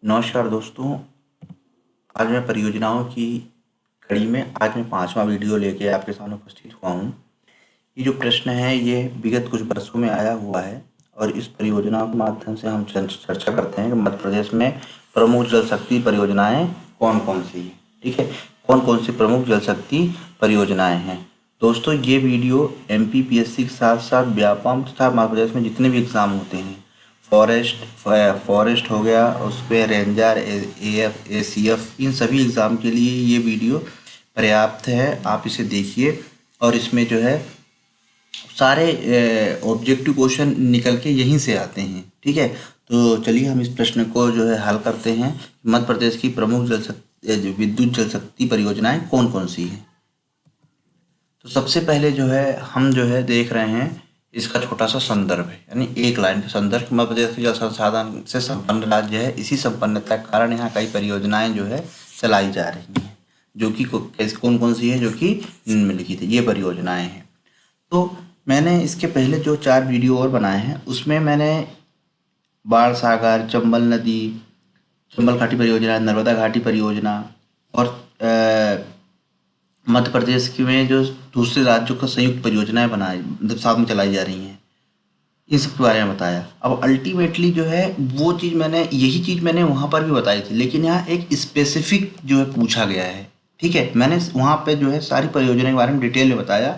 नमस्कार दोस्तों। आज मैं परियोजनाओं की कड़ी में आज मैं 5वां वीडियो लेके आपके सामने उपस्थित हुआ हूँ। ये जो प्रश्न है ये विगत कुछ वर्षों में आया हुआ है और इस परियोजनाओं के माध्यम से हम चर्चा करते हैं कि मध्य प्रदेश में प्रमुख जल शक्ति परियोजनाएं कौन कौन सी हैं। ठीक है, कौन कौन सी प्रमुख जल शक्ति परियोजनाएं हैं। दोस्तों, ये वीडियो MPPSC के साथ साथ व्यापम तथा मध्य प्रदेश में जितने भी एग्ज़ाम होते हैं, फॉरेस्ट हो गया, उस पर रेंजर, AF, ACF, इन सभी एग्ज़ाम के लिए ये वीडियो पर्याप्त है। आप इसे देखिए और इसमें जो है सारे ऑब्जेक्टिव क्वेश्चन निकल के यहीं से आते हैं। ठीक है, तो चलिए हम इस प्रश्न को जो है हल करते हैं। मध्य प्रदेश की प्रमुख विद्युत जल शक्ति परियोजनाएं कौन कौन सी हैं। तो सबसे पहले जो है हम जो है देख रहे हैं इसका छोटा सा संदर्भ है, यानी एक लाइन का संदर्भ। मध्य प्रदेश के जल संसाधन से संपन्न राज्य है। इसी संपन्नता के कारण यहाँ कई परियोजनाएं जो है चलाई जा रही हैं, जो कि कौन कौन सी है, जो कि निम्नलिखित है, ये परियोजनाएं हैं। तो मैंने इसके पहले जो 4 वीडियो और बनाए हैं उसमें मैंने बाण सागर, चंबल नदी, चंबल घाटी परियोजना, नर्मदा घाटी परियोजना और मध्य प्रदेश की में जो दूसरे राज्यों का संयुक्त परियोजनाएं बनाई, मतलब साथ में चलाई जा रही हैं, इन सब के बारे में बताया। अब अल्टीमेटली जो है वो चीज़ यही चीज़ मैंने वहाँ पर भी बताई थी, लेकिन यहाँ एक स्पेसिफिक जो है पूछा गया है। ठीक है, मैंने वहाँ पे जो है सारी परियोजना के बारे में डिटेल में बताया।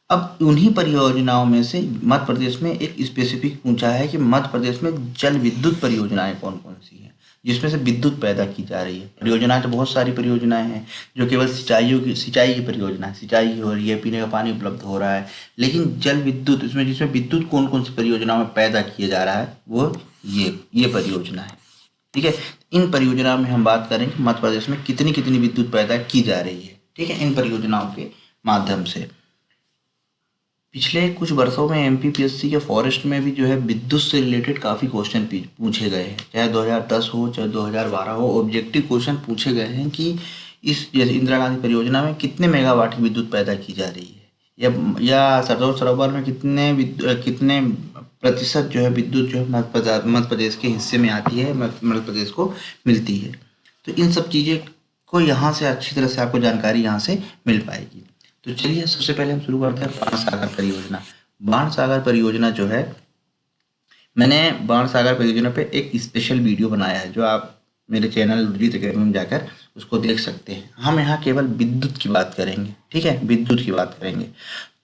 अब उन्हीं परियोजनाओं में से मध्य प्रदेश में एक स्पेसिफिक पूछा है कि मध्य प्रदेश में जल विद्युत परियोजनाएं कौन कौन सी हैं, जिसमें से विद्युत पैदा की जा रही है। परियोजनाएं तो बहुत सारी परियोजनाएं हैं जो केवल सिंचाई की परियोजना है, सिंचाई हो रही है, पीने का पानी उपलब्ध हो रहा है। लेकिन जल विद्युत, इसमें जिसमें विद्युत कौन कौन सी परियोजनाओं में पैदा किया जा रहा है, वो ये परियोजना है। ठीक है, इन परियोजनाओं में हम बात करें कि मध्य प्रदेश में कितनी कितनी विद्युत पैदा की जा रही है। ठीक है, इन परियोजनाओं के माध्यम से पिछले कुछ वर्षों में MPPSC के फॉरेस्ट में भी जो है विद्युत से रिलेटेड काफ़ी क्वेश्चन पूछे गए हैं। चाहे 2010 हो, चाहे 2012 हो, ऑब्जेक्टिव क्वेश्चन पूछे गए हैं कि इस जैसे इंदिरा गांधी परियोजना में कितने मेगावाट की विद्युत पैदा की जा रही है, या सरदार सरोवर में कितने प्रतिशत जो है विद्युत जो है मध्य प्रदेश के हिस्से में आती है, मध्य प्रदेश को मिलती है। तो इन सब चीज़ें को यहाँ से अच्छी तरह से आपको जानकारी यहाँ से मिल पाएगी। तो चलिए सबसे पहले हम शुरू करते हैं बाण सागर परियोजना। बाण सागर परियोजना जो है, मैंने बाण सागर परियोजना पे एक स्पेशल वीडियो बनाया है, जो आप मेरे चैनल रुचित अकेडमी में जाकर उसको देख सकते हैं। हम यहाँ केवल विद्युत की बात करेंगे। ठीक है, विद्युत की बात करेंगे।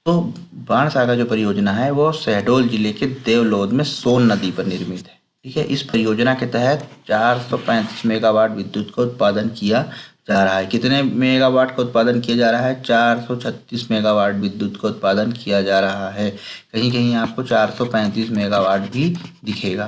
तो बाण सागर जो परियोजना है वो शहडोल जिले के देवलोध में सोन नदी पर निर्मित है। ठीक है, इस परियोजना के तहत 435 मेगावाट विद्युत का उत्पादन किया जा रहा है। कितने मेगावाट का उत्पादन किया जा रहा है? 436 मेगावाट विद्युत का उत्पादन किया जा रहा है। कहीं कहीं आपको 435 मेगावाट भी दिखेगा।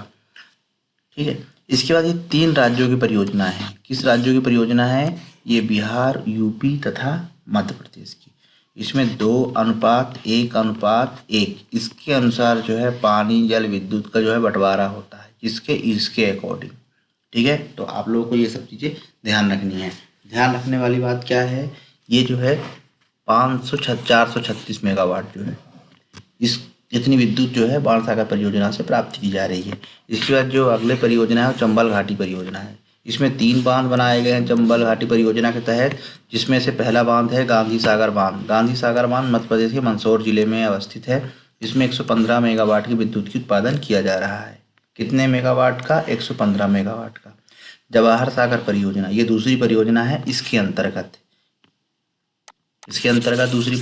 ठीक है, इसके बाद ये 3 राज्यों की परियोजना है। किस राज्यों की परियोजना है? ये बिहार, यूपी तथा मध्य प्रदेश की। इसमें 2:1:1 इसके अनुसार जो है पानी, जल, विद्युत का जो है बंटवारा होता है, इसके अकॉर्डिंग। ठीक है, तो आप लोगों को ये सब चीज़ें ध्यान रखनी है। ध्यान रखने वाली बात क्या है? ये जो है 436 मेगावाट जो है इतनी विद्युत जो है बाण सागर परियोजना से प्राप्त की जा रही है। इसके बाद जो अगले परियोजना है चंबल घाटी परियोजना है। इसमें 3 बांध बनाए गए हैं चंबल घाटी परियोजना के तहत, जिसमें से पहला बांध है गांधी सागर बांध। गांधी सागर बांध मध्य प्रदेश के मंदसौर जिले में अवस्थित है। इसमें 115 मेगावाट की विद्युत की उत्पादन किया जा रहा है। कितने मेगावाट का? 115 मेगावाट का। जवाहर सागर परियोजना, ये दूसरी परियोजना है इसके अंतर्गत दूसरी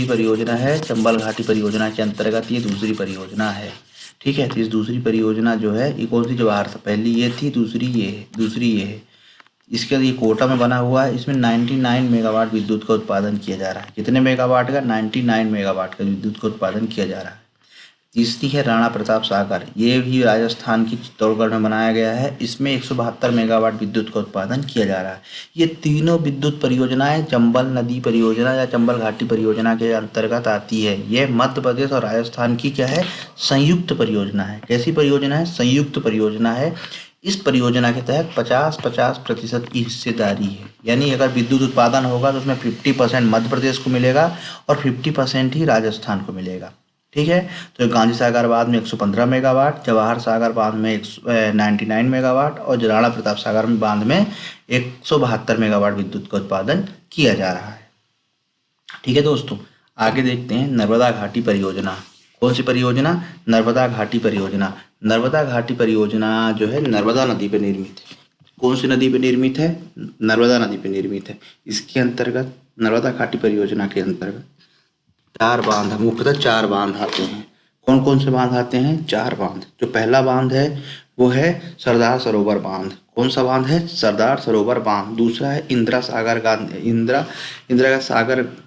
परियोजना है चंबल घाटी परियोजना के अंतर्गत ये दूसरी परियोजना है। ठीक है, तो इस दूसरी परियोजना जो है ये कौन सी? जवाहर से पहली ये थी, दूसरी ये है। इसके लिए कोटा में बना हुआ है। इसमें 99 मेगावाट विद्युत का उत्पादन किया जा रहा है। कितने मेगावाट का? 99 मेगावाट का विद्युत का उत्पादन किया जा रहा है। तीसरी है राणा प्रताप सागर, ये भी राजस्थान की चित्तौड़गढ़ में बनाया गया है। इसमें 172 मेगावाट विद्युत का उत्पादन किया जा रहा है। ये तीनों विद्युत परियोजनाएं चंबल नदी परियोजना या चंबल घाटी परियोजना के अंतर्गत आती है। ये मध्य प्रदेश और राजस्थान की क्या है? संयुक्त परियोजना है। कैसी परियोजना है? संयुक्त परियोजना है। इस परियोजना के तहत 50-50% की हिस्सेदारी है, यानी अगर विद्युत उत्पादन होगा तो उसमें 50% मध्य प्रदेश को मिलेगा और 50% ही राजस्थान को मिलेगा। ठीक है। तो गांधी सागर बांध में 115 मेगावाट, जवाहर सागर बांध में 99 मेगावाट और राणा प्रताप सागर में बांध में 172 मेगावाट विद्युत का उत्पादन किया जा रहा है। ठीक है दोस्तों, आगे देखते हैं नर्मदा घाटी परियोजना। कौन सी परियोजना? नर्मदा घाटी परियोजना। नर्मदा घाटी परियोजना जो है नर्मदा नदी पर निर्मित है। कौन सी नदी पर निर्मित है? नर्मदा नदी पर निर्मित है। इसके अंतर्गत नर्मदा घाटी परियोजना के अंतर्गत 4 बांध, मुख्यतः 4 बांध आते हैं। कौन कौन से बांध आते हैं? 4 बांध। जो पहला बांध है वो है सरदार सरोवर बांध। कौन सा बांध है? सरदार सरोवर बांध। दूसरा है इंदिरा सागर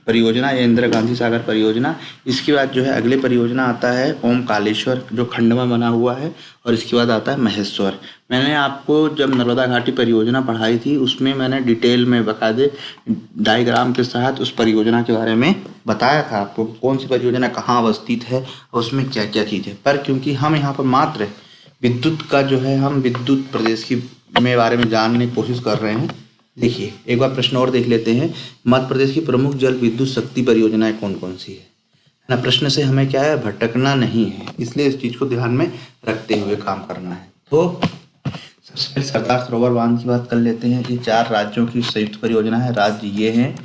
परियोजना या इंदिरा गांधी सागर परियोजना। इसके बाद जो है अगले परियोजना आता है ओमकालेश्वर, जो खंडवा बना हुआ है, और इसके बाद आता है महेश्वर। मैंने आपको जब नर्मदा घाटी परियोजना पढ़ाई थी उसमें मैंने डिटेल में बकायदे डायग्राम के साथ उस परियोजना के बारे में बताया था आपको, कौन सी परियोजना कहाँ अवस्थित है और उसमें क्या क्या चीज़ है। पर क्योंकि हम यहाँ पर मात्र विद्युत का जो है हम विद्युत प्रदेश की में बारे में जानने की कोशिश कर रहे हैं। देखिए एक बार प्रश्न और देख लेते हैं। मध्य प्रदेश की प्रमुख जल विद्युत शक्ति परियोजनाएं कौन कौन सी है ना। प्रश्न से हमें क्या है, भटकना नहीं है, इसलिए इस चीज़ को ध्यान में रखते हुए काम करना है। तो सबसे पहले सरदार सरोवर बांध की बात कर लेते हैं। ये 4 राज्यों की संयुक्त परियोजना है। राज्य ये हैं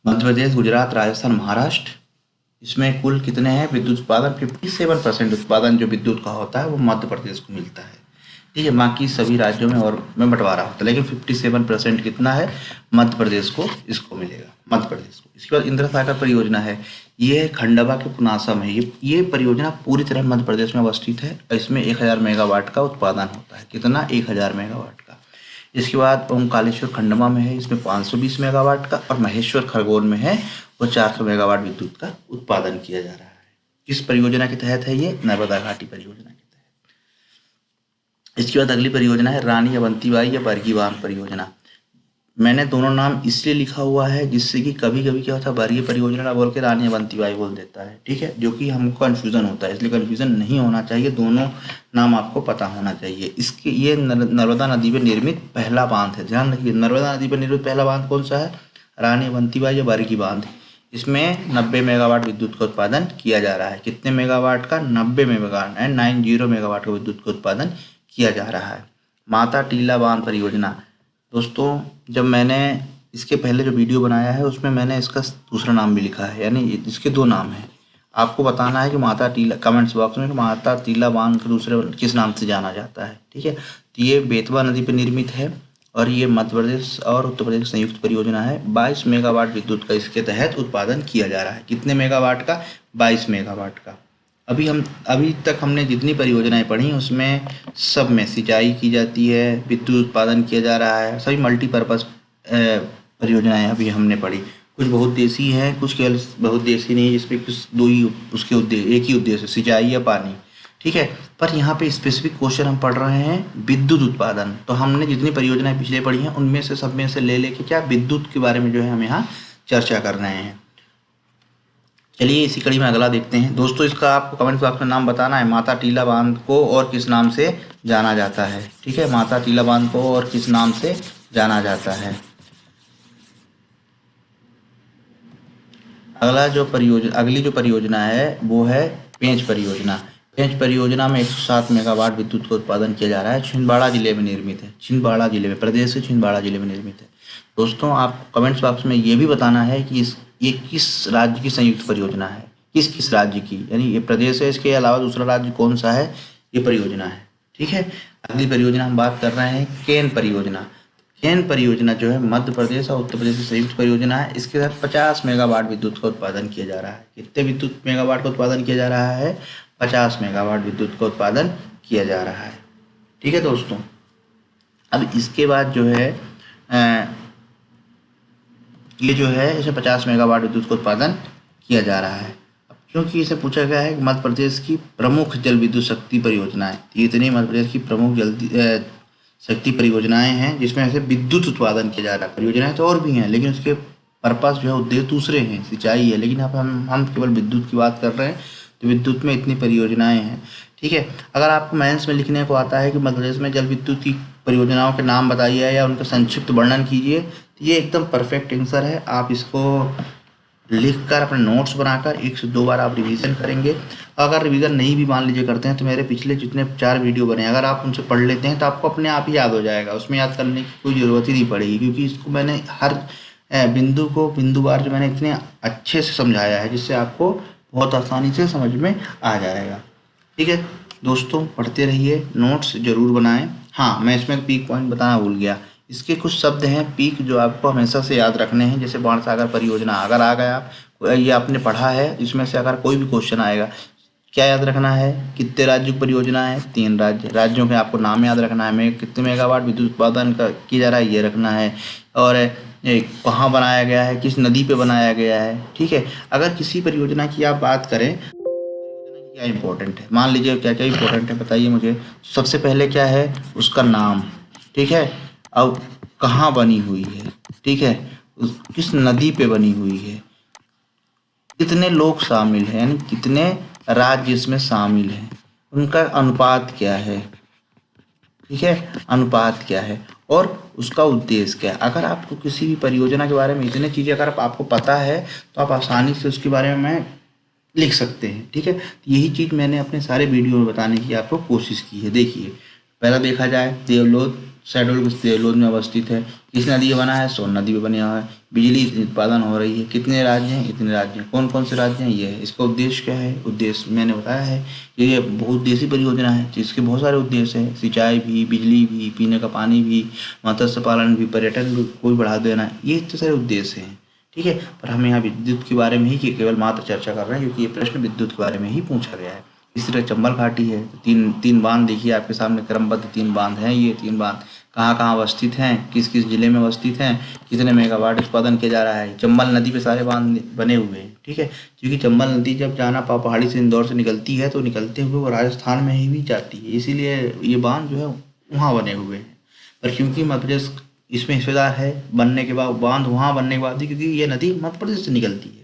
मध्य प्रदेश, गुजरात, राजस्थान, महाराष्ट्र। इसमें कुल कितने हैं विद्युत उत्पादन? 57% उत्पादन जो विद्युत का होता है वो मध्य प्रदेश को मिलता है। ठीक है, बाकी सभी राज्यों में और में बंटवारा होता है, लेकिन 57% कितना है मध्य प्रदेश को, इसको मिलेगा मध्य प्रदेश को। इसके बाद इंदिरा सागर परियोजना है, ये खंडवा के पुनासा में। ये परियोजना पूरी तरह मध्य प्रदेश में अवस्थित है। इसमें 1000 मेगावाट का उत्पादन होता है। कितना? 1000 मेगावाट का। इसके बाद ओमकालेश्वर खंडवा में है, इसमें 520 मेगावाट का, और महेश्वर खरगोन में है, वो 400 मेगावाट विद्युत का उत्पादन किया जा रहा है। किस परियोजना के तहत है ये? नर्मदा घाटी परियोजना के तहत। इसके बाद अगली परियोजना है रानी अवंतीबाई या बरगी बांध परियोजना। मैंने दोनों नाम इसलिए लिखा हुआ है जिससे कि कभी कभी क्या होता है, बरगी परियोजना ना बोल के रानी अवंतीबाई बोल देता है। ठीक है, जो कि हमको कन्फ्यूज़न होता है, इसलिए कन्फ्यूज़न नहीं होना चाहिए, दोनों नाम आपको पता होना चाहिए। इसके ये नर्मदा नदी पर निर्मित पहला बांध है। ध्यान रखिए, नर्मदा नदी पर निर्मित पहला बांध कौन सा है? रानी अवंतीबाई या बरगी बांध। इसमें 90 मेगावाट विद्युत का उत्पादन किया जा रहा है। कितने मेगावाट का? 90 मेगावाट एंड 90 मेगावाट का विद्युत का उत्पादन किया जा रहा है। माता टीला बांध परियोजना। दोस्तों जब मैंने इसके पहले जो वीडियो बनाया है उसमें मैंने इसका दूसरा नाम भी लिखा है, यानी इसके 2 नाम हैं। आपको बताना है कि माता टीला, कमेंट्स बॉक्स में, कि माता टीला बांध के दूसरे किस नाम से जाना जाता है। ठीक है, तो ये बेतवा नदी पर निर्मित है और ये मध्य प्रदेश और उत्तर प्रदेश संयुक्त परियोजना है। 22 मेगावाट विद्युत का इसके तहत उत्पादन किया जा रहा है। कितने मेगावाट का? 22 मेगावाट का। अभी तक हमने जितनी परियोजनाएं पढ़ी उसमें सब में सिंचाई की जाती है, विद्युत उत्पादन किया जा रहा है, सभी मल्टीपर्पज़ परियोजनाएं अभी हमने पढ़ी। कुछ बहुत देसी हैं, कुछ केवल बहुत देसी नहीं, जिसमें कुछ 2 ही उसके उद्देश्य, एक ही उद्देश्य, सिंचाई या पानी। ठीक है, पर यहाँ पे स्पेसिफिक क्वेश्चन हम पढ़ रहे हैं विद्युत उत्पादन। तो हमने जितनी परियोजनाएं पिछले पढ़ी हैं उनमें से सब में से ले लेके क्या विद्युत के बारे में जो है हम यहाँ चर्चा कर रहे हैं। चलिए इसी कड़ी में अगला देखते हैं। दोस्तों इसका आपको कमेंट बॉक्स में नाम बताना है, माता टीला बांध को और किस नाम से जाना जाता है। ठीक है, माता टीला बांध को और किस नाम से जाना जाता है। अगली जो परियोजना है वो है पेंच परियोजना। पेंच परियोजना में 107 मेगावाट विद्युत का उत्पादन किया जा रहा है। छिंदवाड़ा जिले में निर्मित है। छिंदवाड़ा जिले में, प्रदेश के छिंदवाड़ा जिले में निर्मित है। दोस्तों आप कमेंट्स बॉक्स में ये भी बताना है कि ये किस राज्य की संयुक्त परियोजना है, किस राज्य की, यानी ये प्रदेश है, इसके अलावा दूसरा राज्य कौन सा है, ये परियोजना है। ठीक है, अगली परियोजना हम बात कर रहे हैं केन परियोजना। केन परियोजना जो है मध्य प्रदेश और उत्तर प्रदेश की संयुक्त परियोजना है। इसके तहत 50 मेगावाट विद्युत का उत्पादन किया जा रहा है। कितने विद्युत मेगावाट का उत्पादन किया जा रहा है? 50 मेगावाट विद्युत का उत्पादन किया जा रहा है। ठीक है दोस्तों, अब इसके बाद जो है ये जो है इसे 50 मेगावाट विद्युत का उत्पादन किया जा रहा है। अब क्योंकि इसे पूछा गया है कि मध्य प्रदेश की प्रमुख जल विद्युत शक्ति परियोजनाएं, ये इतनी मध्य प्रदेश की प्रमुख जल शक्ति परियोजनाएं हैं जिसमें ऐसे विद्युत उत्पादन किया जा रहा है। परियोजनाएं तो और भी हैं लेकिन उसके पर्पस जो है उद्देश्य दूसरे हैं, सिंचाई है, लेकिन यहाँ पर हम केवल विद्युत की बात कर रहे हैं। तो विद्युत में इतनी परियोजनाएं हैं। ठीक है, अगर आपको मेंस में लिखने को आता है कि मध्य प्रदेश में जल विद्युत की परियोजनाओं के नाम बताइए या उनका संक्षिप्त वर्णन कीजिए, तो ये एकदम परफेक्ट आंसर है। आप इसको लिखकर अपने नोट्स बनाकर 1 से 2 बार आप रिवीजन करेंगे। अगर रिवीजन नहीं भी मान लीजिए करते हैं तो मेरे पिछले जितने 4 वीडियो बने अगर आप उनसे पढ़ लेते हैं तो आपको अपने आप ही याद हो जाएगा, उसमें याद करने की कोई ज़रूरत ही नहीं पड़ेगी, क्योंकि इसको मैंने हर बिंदु को बिंदुवार जो मैंने इतने अच्छे से समझाया है जिससे आपको बहुत आसानी से समझ में आ जाएगा। ठीक है दोस्तों, पढ़ते रहिए, नोट्स ज़रूर बनाएं। हाँ, मैं इसमें पीक पॉइंट बताना भूल गया। इसके कुछ शब्द हैं पीक जो आपको हमेशा से याद रखने हैं, जैसे बाण सागर परियोजना अगर आ गया, ये आपने पढ़ा है, इसमें से अगर कोई भी क्वेश्चन आएगा, क्या याद रखना है, कितने राज्यों की परियोजना है, 3 राज्यों के आपको नाम याद रखना है, मैं कितने मेगावाट विद्युत उत्पादन का किया जा रहा है ये रखना है, और कहाँ बनाया गया है, किस नदी पे बनाया गया है। ठीक है, अगर किसी परियोजना की आप बात करें क्या इम्पोर्टेंट है, मान लीजिए क्या क्या इम्पोर्टेंट है बताइए मुझे। सबसे पहले क्या है, उसका नाम, ठीक है, अब कहाँ बनी हुई है, ठीक है, किस नदी पे बनी हुई है, कितने लोग शामिल हैं, यानी कितने राज्य इसमें शामिल हैं, उनका अनुपात क्या है, ठीक है, अनुपात क्या है, और उसका उद्देश्य क्या है। अगर आपको किसी भी परियोजना के बारे में इतने चीज़ें अगर आपको पता है तो आप आसानी से उसके बारे में लिख सकते हैं। ठीक है, यही चीज़ मैंने अपने सारे वीडियो में बताने की आपको कोशिश की है। देखिए, पहला देखा जाए देवलोध, शहडोल देवलोध में अवस्थित है, किस नदी पे बना है, सोन नदी पे बना हुआ है, बिजली इतनी उत्पादन हो रही है, कितने राज्य हैं, इतने राज्य हैं, कौन कौन से राज्य हैं, ये है, इसका उद्देश्य क्या है, उद्देश्य मैंने बताया है, ये बहुउद्देशीय परियोजना है जिसके बहुत सारे उद्देश्य हैं, सिंचाई भी, बिजली भी, पीने का पानी भी, मत्स्य पालन भी, पर्यटन को भी बढ़ा देना, ये इतने सारे उद्देश्य हैं। ठीक है, पर हम यहाँ विद्युत के बारे में ही केवल मात्र चर्चा कर रहे हैं, क्योंकि ये प्रश्न विद्युत के बारे में ही पूछा गया है। इस तरह चंबल घाटी है, तीन बांध देखिए आपके सामने क्रमबद्ध 3 बांध हैं, ये 3 बांध कहाँ कहाँ अवस्थित हैं, किस किस जिले में अवस्थित हैं, कितने मेगावाट उत्पादन किया जा रहा है। चंबल नदी पे सारे बांध बने हुए हैं। ठीक है, क्योंकि चंबल नदी जब जाना पहाड़ी से इंदौर से निकलती है तो निकलते हुए वो राजस्थान में ही भी जाती है, इसीलिए ये बांध जो है वहाँ बने हुए हैं। पर क्योंकि मध्य प्रदेश इसमें हिस्सेदार है, बनने के बाद बांध वहाँ बनने के बाद ही, क्योंकि ये नदी मध्य प्रदेश से निकलती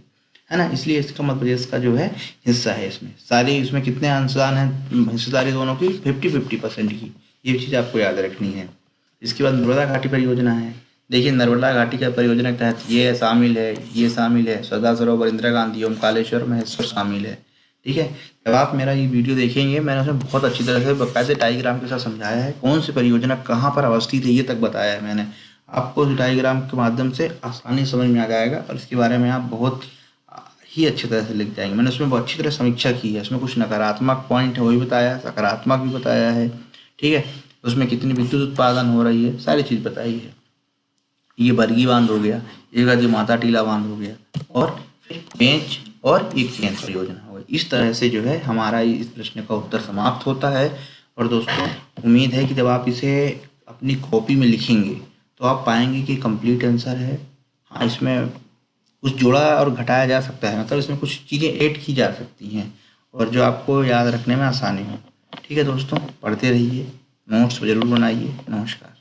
है ना, इसलिए इसका मध्य प्रदेश का जो है हिस्सा है। इसमें सारे इसमें कितने अंशदान हैं हिस्सेदारी दोनों की, 50-50% की, ये चीज़ आपको याद रखनी है। इसके बाद नर्मदा घाटी परियोजना है। देखिए, नर्मदा घाटी का परियोजना के तहत ये शामिल है, ये शामिल है, सरदार सरोवर, इंदिरा गांधी, ओमकालेश्वर, महेश्वर शामिल है। ठीक है, जब आप मेरा ये वीडियो देखेंगे मैंने उसमें बहुत अच्छी तरह से बाकायदे डायग्राम के साथ समझाया है, कौन सी परियोजना कहाँ पर अवस्थित है ये तक बताया है मैंने। आपको उस डायग्राम के माध्यम से आसानी समझ में आ जाएगा और इसके बारे में आप बहुत ही अच्छी तरह से लिख जाएंगे। मैंने उसमें बहुत अच्छी तरह समीक्षा की है, उसमें कुछ नकारात्मक पॉइंट है वो भी बताया है, सकारात्मक भी बताया है। ठीक है, उसमें कितनी विद्युत उत्पादन हो रही है, सारी चीज़ बताई है। ये बरगी बांध हो गया, एक आदि माता टीला बांध हो गया, और फिर पेंच और एक केंद्र परियोजना हो गई। इस तरह से जो है हमारा इस प्रश्न का उत्तर समाप्त होता है। और दोस्तों, उम्मीद है कि जब आप इसे अपनी कॉपी में लिखेंगे तो आप पाएंगे कि कंप्लीट आंसर है। हाँ, इसमें कुछ जोड़ा और घटाया जा सकता है, मतलब इसमें कुछ चीज़ें ऐड की जा सकती हैं और जो आपको याद रखने में आसानी हो। ठीक है दोस्तों, पढ़ते रहिए, नोट्स ज़रूर बनाइए। नमस्कार।